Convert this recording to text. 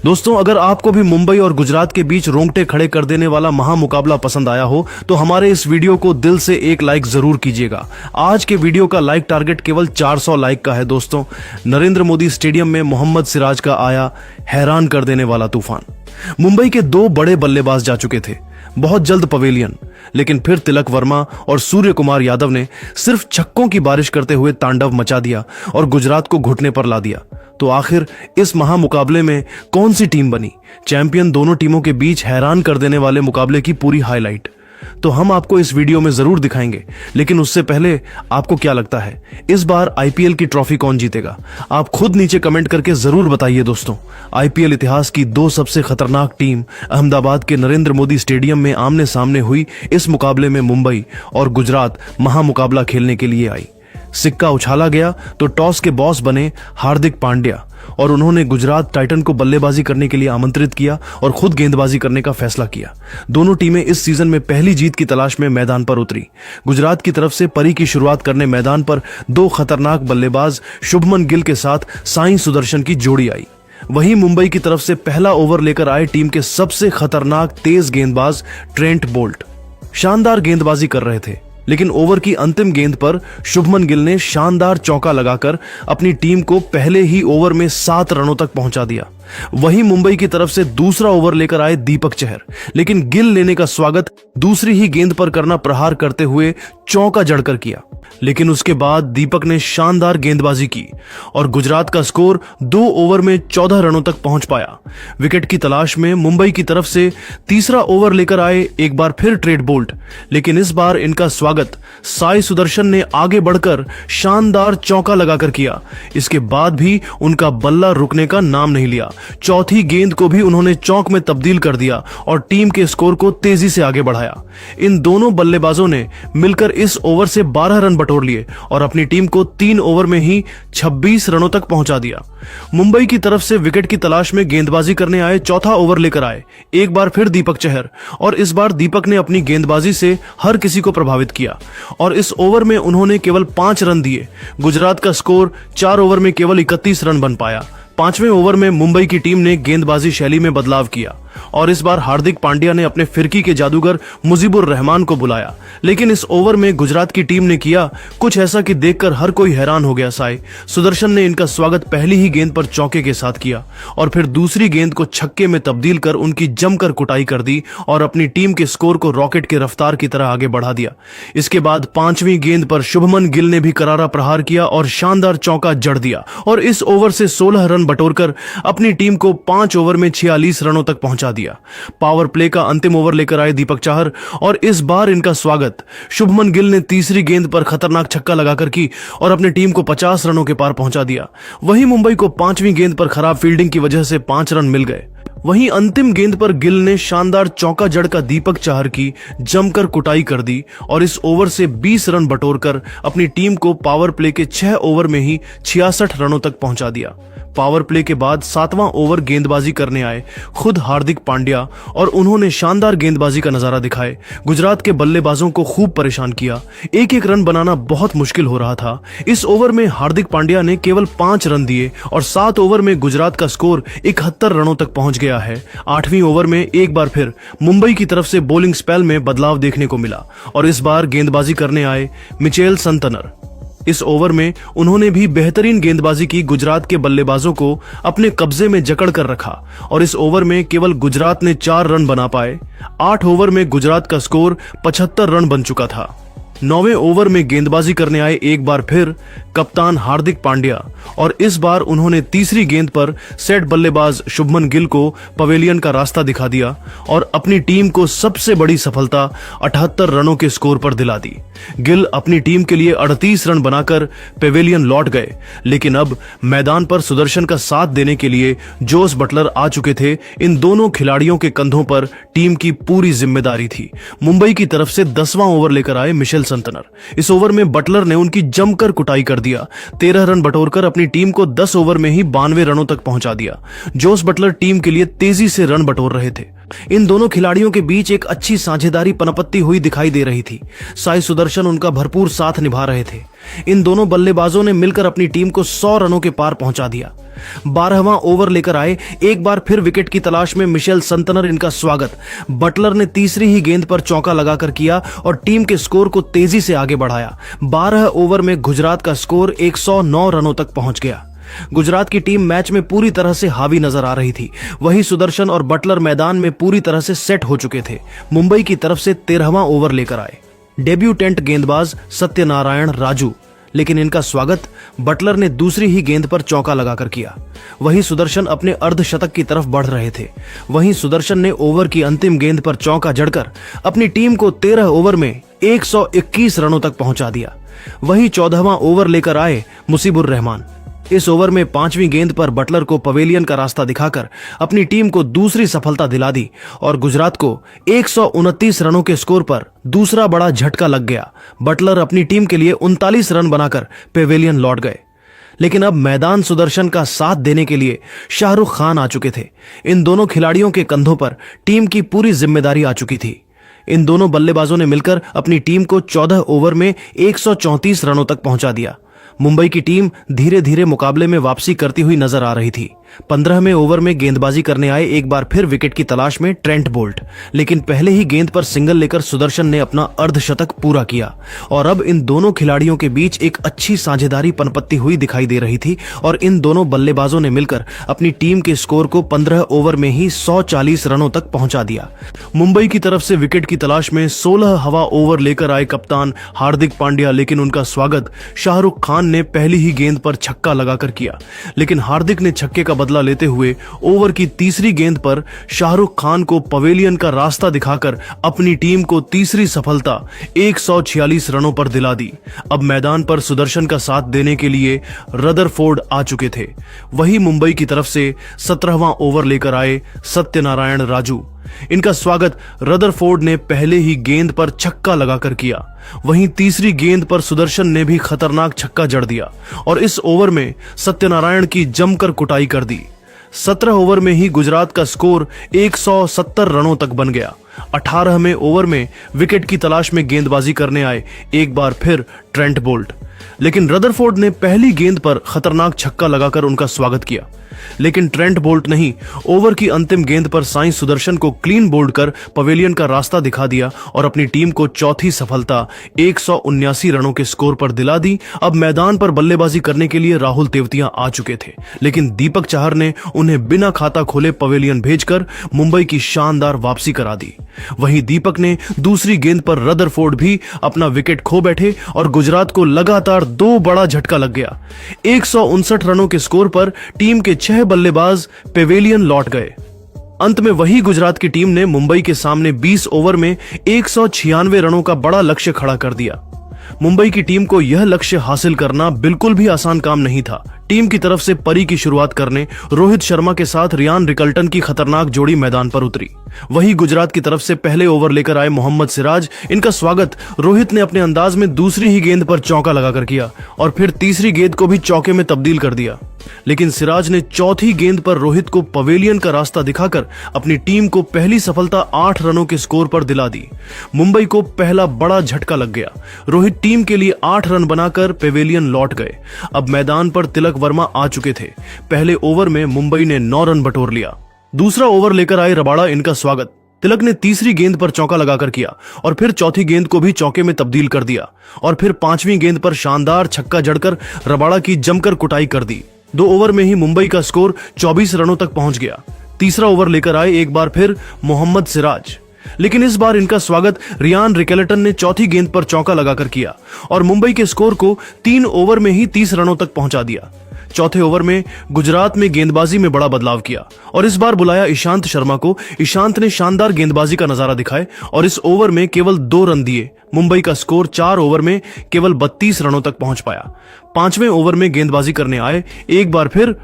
दोस्तों, अगर आपको भी मुंबई और गुजरात के बीच रोंगटे खड़े कर देने वाला महामुकाबला पसंद आया हो तो हमारे इस वीडियो को दिल से एक लाइक जरूर कीजिएगा। आज के वीडियो का लाइक टारगेट केवल 400 लाइक का है। दोस्तों, नरेंद्र मोदी स्टेडियम में मोहम्मद सिराज का आया हैरान कर देने वाला तूफान। मुंबई के दो बड़े बल्लेबाज जा चुके थे बहुत जल्द पवेलियन, लेकिन फिर तिलक वर्मा और सूर्य कुमार यादव ने सिर्फ छक्कों की बारिश करते हुए तांडव मचा दिया और गुजरात को घुटने पर ला दिया। तो आखिर इस महामुकाबले में कौन सी टीम बनी? चैंपियन दोनों टीमों के बीच हैरान कर देने वाले मुकाबले की पूरी हाईलाइट तो हम आपको इस वीडियो में जरूर दिखाएंगे। लेकिन उससे पहले आपको क्या लगता है इस बार आईपीएल की ट्रॉफी कौन जीतेगा? आप खुद नीचे कमेंट करके जरूर बताइए। दोस्तों, आईपीएल इतिहास की दो सबसे खतरनाक टीम अहमदाबाद के नरेंद्र मोदी स्टेडियम में आमने सामने हुई इस मुकाबले में मुंबई और गुजरात महामुकाबला खेलने के लिए आई। सिक्का उछाला गया तो टॉस के बॉस बने हार्दिक पांड्या और उन्होंने गुजरात टाइटन को बल्लेबाजी करने के लिए आमंत्रित किया और खुद गेंदबाजी करने का फैसला किया। दोनों टीमें इस सीजन में पहली जीत की तलाश में मैदान पर उतरी। गुजरात की तरफ से परी की शुरुआत करने मैदान पर दो खतरनाक बल्लेबाज शुभमन गिल के साथ साई सुदर्शन की जोड़ी आई। वहीं मुंबई की तरफ से पहला ओवर लेकर आए टीम के सबसे खतरनाक तेज गेंदबाज ट्रेंट बोल्ट शानदार गेंदबाजी कर रहे थे, लेकिन ओवर की अंतिम गेंद पर शुभमन गिल ने शानदार चौका लगाकर अपनी टीम को पहले ही ओवर में 7 रनों तक पहुंचा दिया। वहीं मुंबई की तरफ से दूसरा ओवर लेकर आए दीपक चहर, लेकिन गिल लेने का स्वागत दूसरी ही गेंद पर करना प्रहार करते हुए चौका जड़कर किया। लेकिन उसके बाद दीपक ने शानदार गेंदबाजी की और गुजरात का स्कोर 2 ओवर में 14 रनों तक पहुंच पाया। विकेट की तलाश में मुंबई की तरफ से तीसरा ओवर लेकर आए एक बार फिर ट्रेंट बोल्ट, लेकिन इस बार इनका स्वागत साई सुदर्शन ने आगे बढ़कर शानदार चौका लगाकर किया। इसके बाद भी उनका बल्ला रुकने का नाम नहीं लिया। चौथी गेंद को भी उन्होंने चौक में तब्दील कर दिया और टीम के स्कोर को तेजी से आगे बढ़ाया। इन दोनों बल्लेबाजों ने मिलकर इस ओवर से 12 रन बटोर लिए और अपनी टीम को 3 ओवर में ही 26 रनों तक पहुंचा दिया। मुंबई की तरफ से विकेट की तलाश में गेंदबाजी करने आए चौथा ओवर लेकर आए एक बार फिर दीपक चहर और इस बार दीपक ने अपनी गेंदबाजी से हर किसी को प्रभावित किया और इस ओवर में उन्होंने केवल 5 रन दिए। गुजरात का स्कोर 4 ओवर में केवल 31 रन बन पाया। 5वें ओवर में मुंबई की टीम ने गेंदबाजी शैली में बदलाव किया और इस बार हार्दिक पांड्या ने अपने फिरकी के जादूगर मुजीबुर रहमान को बुलाया। लेकिन इस ओवर में गुजरात की टीम ने किया कुछ ऐसा कि देखकर हर कोई हैरान हो गया। साई सुदर्शन ने इनका स्वागत पहली ही गेंद पर चौके के साथ किया और फिर दूसरी गेंद को छक्के में तब्दील कर उनकी जमकर कुटाई कर दी और अपनी टीम के स्कोर को रॉकेट के रफ्तार की तरह आगे बढ़ा दिया। इसके बाद 5वीं गेंद पर शुभमन गिल ने भी करारा प्रहार किया और शानदार चौका जड़ दिया और इस ओवर से 16 रन बटोरकर अपनी टीम को 5 ओवर में 46 रनों तक पहुंचा दिया। पावर प्ले का अंतिम ओवर लेकर आए दीपक चहर और इस बार इनका स्वागत शुभमन गिल ने तीसरी गेंद पर खतरनाक छक्का लगाकर की और अपनी टीम को 50 रनों के पार पहुंचा दिया। वहीं मुंबई को 5वीं गेंद पर खराब फील्डिंग की वजह से 5 रन मिल गए। वहीं अंतिम गेंद पर गिल ने शानदार चौका जड़का दीपक चहर की जमकर कुटाई कर दी और इस ओवर से 20 रन बटोरकर अपनी टीम को पावर प्ले के 6 ओवर में ही 66 रनों तक पहुंचा दिया। पावर प्ले के बाद 7वां ओवर गेंदबाजी करने आए खुद हार्दिक पांड्या और उन्होंने शानदार गेंदबाजी का नजारा दिखाए। गुजरात के बल्लेबाजों को खूब परेशान किया। एक एक रन बनाना बहुत मुश्किल हो रहा था। इस ओवर में हार्दिक पांड्या ने केवल 5 रन दिए और 7 ओवर में गुजरात का स्कोर 71 रनों तक पहुंच गया है। 8वीं ओवर में एक बार फिर मुंबई की तरफ से बॉलिंग स्पेल में बदलाव देखने को मिला और इस बार गेंदबाजी करने आए मिचेल संतनर। इस ओवर में उन्होंने भी बेहतरीन गेंदबाजी की, गुजरात के बल्लेबाजों को अपने कब्जे में जकड़ कर रखा और इस ओवर में केवल गुजरात ने 4 रन बना पाए। 8 ओवर में गुजरात का स्कोर 75 रन बन चुका था। 9वें ओवर में गेंदबाजी करने आए एक बार फिर कप्तान हार्दिक पांड्या और इस बार उन्होंने तीसरी गेंद पर सेट बल्लेबाज शुभमन गिल को पवेलियन का रास्ता दिखा दिया और अपनी टीम को सबसे बड़ी सफलता 78 रनों के स्कोर पर दिला दी। गिल अपनी टीम के लिए 38 रन बनाकर पवेलियन लौट गए, लेकिन अब मैदान पर सुदर्शन का साथ देने के लिए जोस बटलर आ चुके थे। इन दोनों खिलाड़ियों के कंधों पर टीम की पूरी जिम्मेदारी थी। मुंबई की तरफ से 10वां ओवर लेकर आए मिचेल संतनर। इस ओवर में बटलर ने उनकी जमकर कुटाई कर दिया। 13 रन बटोरकर अपनी टीम को 10 ओवर में ही 92 रनों तक पहुंचा दिया। जोस बटलर टीम के लिए तेजी से रन बटोर रहे थे। इन दोनों खिलाड़ियों के बीच एक अच्छी साझेदारी पनपत्ती हुई दिखाई दे रही थी। साई सुदर्शन उनका भरपूर साथ निभा रहे थे। इन दोनों बल्लेबाजों ने मिलकर अपनी टीम को 100 रनों के पार पहुंचा दिया। 12वां ओवर लेकर आए, एक बार फिर विकेट की तलाश में मिशेल संतनर, इनका स्वागत। बटलर ने तीसरी ही गेंद पर चौका लगाकर किया और टीम के स्कोर को तेजी से आगे बढ़ाया। 12 ओवर में गुजरात का स्कोर 109 रनों तक पहुंच गया। गुजरात की टीम मैच में पूरी तरह से हावी नजर आ रही थी। वहीं सुदर्शन और बटलर मैदान में पूरी तरह से सेट हो चुके थे। मुंबई की तरफ से 13वां ओवर लेकर आए डेब्यूटेंट गेंदबाज सत्यनारायण राजू, लेकिन इनका स्वागत बटलर ने दूसरी ही गेंद पर चौका लगाकर किया। वहीं सुदर्शन अपने अर्धशतक की तरफ बढ़ रहे थे। वहीं सुदर्शन ने ओवर की अंतिम गेंद पर चौका जड़कर अपनी टीम को 13 ओवर में 121 रनों तक पहुंचा दिया। वहीं 14वां ओवर लेकर आए मुसीबुर रहमान। इस ओवर में 5वीं गेंद पर बटलर को पवेलियन का रास्ता दिखाकर अपनी टीम को दूसरी सफलता दिला दी और गुजरात को 129 रनों के स्कोर पर दूसरा बड़ा झटका लग गया। बटलर अपनी टीम के लिए 39 रन बनाकर पवेलियन लौट गए। लेकिन अब मैदान सुदर्शन का साथ देने के लिए शाहरुख खान आ चुके थे। इन दोनों खिलाड़ियों के कंधों पर टीम की पूरी जिम्मेदारी आ चुकी थी। इन दोनों बल्लेबाजों ने मिलकर अपनी टीम को 14 ओवर में 134 रनों तक पहुंचा दिया। मुंबई की टीम धीरे धीरे मुकाबले में वापसी करती हुई नजर आ रही थी। 15वें ओवर में गेंदबाजी करने आए एक बार फिर विकेट की तलाश में ट्रेंट बोल्ट, लेकिन पहले ही गेंद पर सिंगल लेकर सुदर्शन ने अपना अर्धशतक पूरा किया और अब इन दोनों खिलाड़ियों के बीच एक अच्छी साझेदारी पनपत्ती हुई दिखाई दे रही थी और इन दोनों बल्लेबाजों ने मिलकर अपनी टीम के स्कोर को 15 ओवर में ही 140 रनों तक पहुंचा दिया। मुंबई की तरफ से विकेट की तलाश में 16वां ओवर लेकर आए कप्तान हार्दिक पांड्या, लेकिन उनका स्वागत शाहरुख खान ने पहली ही गेंद पर छक्का लगाकर किया। लेकिन हार्दिक ने छक्के का बदला लेते हुए ओवर की तीसरी गेंद पर शाहरुख खान को पवेलियन का रास्ता दिखाकर अपनी टीम को तीसरी सफलता 146 रनों पर दिला दी। अब मैदान पर सुदर्शन का साथ देने के लिए रदरफोर्ड आ चुके थे। वही मुंबई की तरफ से 17वां ओवर लेकर आए सत्यनारायण राजू। इनका स्वागत रदरफोर्ड ने पहले ही गेंद पर छक्का लगाकर किया। वहीं तीसरी गेंद पर सुदर्शन ने भी खतरनाक छक्का जड़ दिया और इस ओवर में सत्यनारायण की जमकर कुटाई कर दी। 17 ओवर में ही गुजरात का स्कोर 170 रनों तक बन गया। 18वें ओवर में विकेट की तलाश में गेंदबाजी करने आए एक बार फिर ट्रेंट बोल्ट, लेकिन रदरफोर्ड ने पहली गेंद पर खतरनाक छक्का लगाकर उनका स्वागत किया। लेकिन ट्रेंट बोल्ट नहीं, ओवर की अंतिम गेंद पर साई सुदर्शन को क्लीन बोल्ड कर पवेलियन का रास्ता दिखा दिया और अपनी टीम को चौथी सफलता 179 रनों के स्कोर पर दिला दी। अब मैदान पर बल्लेबाजी करने के लिए राहुल तेवतिया आ चुके थे, लेकिन दीपक चाहर ने उन्हें बिना खाता खोले पवेलियन भेजकर मुंबई की शानदार वापसी करा दी। वहीं दीपक ने दूसरी गेंद पर रदरफोर्ड भी अपना विकेट खो बैठे और गुजरात को लगातार 2 बड़ा झटका लग गया। 159 रनों के स्कोर पर टीम के 6 बल्लेबाज पवेलियन लौट गए। अंत में वही गुजरात की टीम ने मुंबई के सामने 20 ओवर में 196 रनों का बड़ा लक्ष्य खड़ा कर दिया। मुंबई की टीम को यह लक्ष्य हासिल करना बिल्कुल भी आसान काम नहीं था। टीम की तरफ से परी की शुरुआत करने रोहित शर्मा के साथ रियान रिकल्टन की खतरनाक जोड़ी मैदान पर उतरी। वहीं गुजरात की तरफ से पहले ओवर लेकर आए मोहम्मद सिराज। इनका स्वागत रोहित ने अपने अंदाज में दूसरी ही गेंद पर चौका लगाकर किया और फिर तीसरी गेंद को भी चौके में तब्दील कर दिया। लेकिन सिराज ने चौथी गेंद पर रोहित को पवेलियन का रास्ता दिखाकर अपनी टीम को पहली सफलता 8 रनों के स्कोर पर दिला दी। मुंबई को पहला बड़ा झटका लग गया। रोहित टीम के लिए 8 रन बनाकर पवेलियन लौट गए। अब मैदान पर तिलक वर्मा आ चुके थे। पहले ओवर में मुंबई ने 9 रन बटोर लिया। दूसरा ओवर लेकर आए रबाड़ा। इनका स्वागत तिलक ने तीसरी गेंद पर चौका लगाकर किया और फिर चौथी गेंद को भी चौके में तब्दील कर दिया और फिर 5वीं गेंद पर शानदार छक्का जड़कर रबाड़ा की जमकर कुटाई कर दी। 2 ओवर में ही मुंबई का स्कोर 24 रनों तक पहुंच गया। तीसरा ओवर लेकर आए एक बार फिर मोहम्मद सिराज, लेकिन इस बार इनका स्वागत रियान रिकल्टन ने चौथी गेंद पर चौका लगाकर किया और मुंबई के स्कोर को 3 ओवर में ही 30 रनों तक पहुंचा दिया। चौथे ओवर में गुजरात में गेंदबाजी में बड़ा बदलाव किया और इस बार बुलाया ईशांत शर्मा को। ईशांत ने शानदार गेंदबाजी का नजारा दिखाए और इस ओवर में केवल 2 रन दिए। मुंबई का स्कोर 4 ओवर में केवल 32 रनों तक पहुंच पाया। 5वें ओवर में गेंदबाजी करने आए एक बार फिर